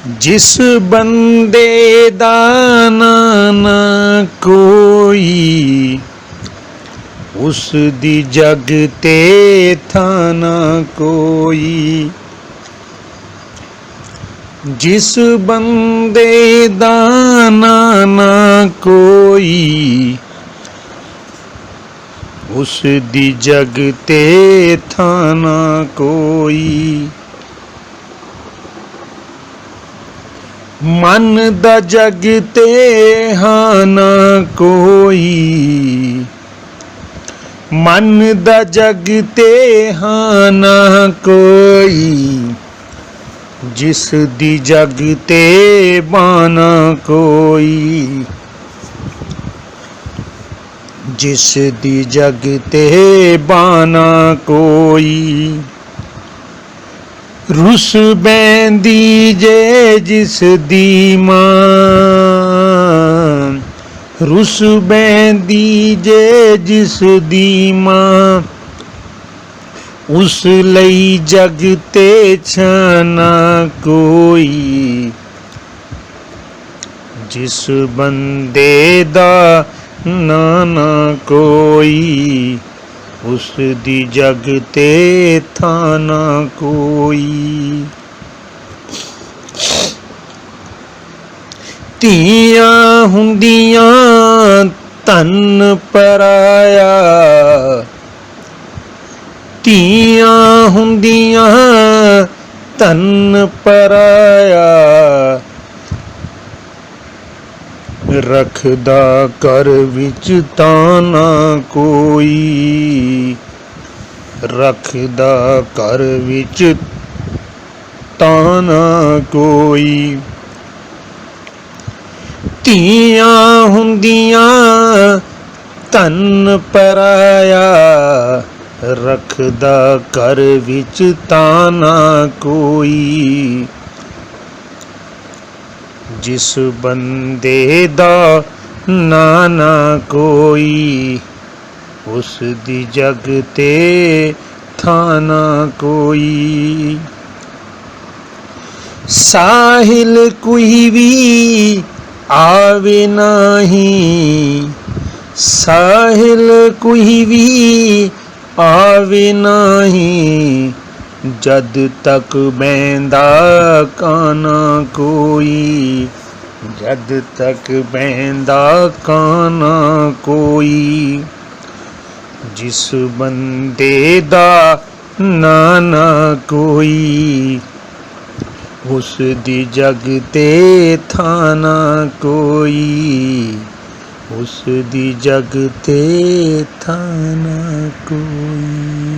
जिस बंदे दा ना कोई, उस दी जग ते थाना कोई। जिस बंदे दा ना कोई, उस दी जग ते थाना कोई। मन दा जग ते हाना कोई, मन दा जग ते हाना कोई। जिस दी जग ते बाना कोई, जिस दी जग ते बाना कोई। रुस बैंदी जे जिस दी मां, रुस बैंदी जे जिस दी मां। उस लई जग ते छाना कोई, जिस बंदे दा ना कोई, उस दी जग ते थाना कोई। धीआं हुंदियां धन पराया, धीआं हुंदियां धन पराया। रखदा घर विच ताना कोई, रखदा घर विच ताना कोई। धीआं हुंदियां धन पराया, रखदा घर विच ताना कोई। जिस बंदे दा ना कोई, उस दी जग ते थाना कोई। साहिल कोई भी आवे नहीं, साहिल कोई भी आवे नहीं। जद तक बैंदा काना कोई, जद तक बैंदा काना कोई। जिस बंदे दा ना कोई, उस दी जग ते थाना कोई, उस दी जग ते थाना कोई।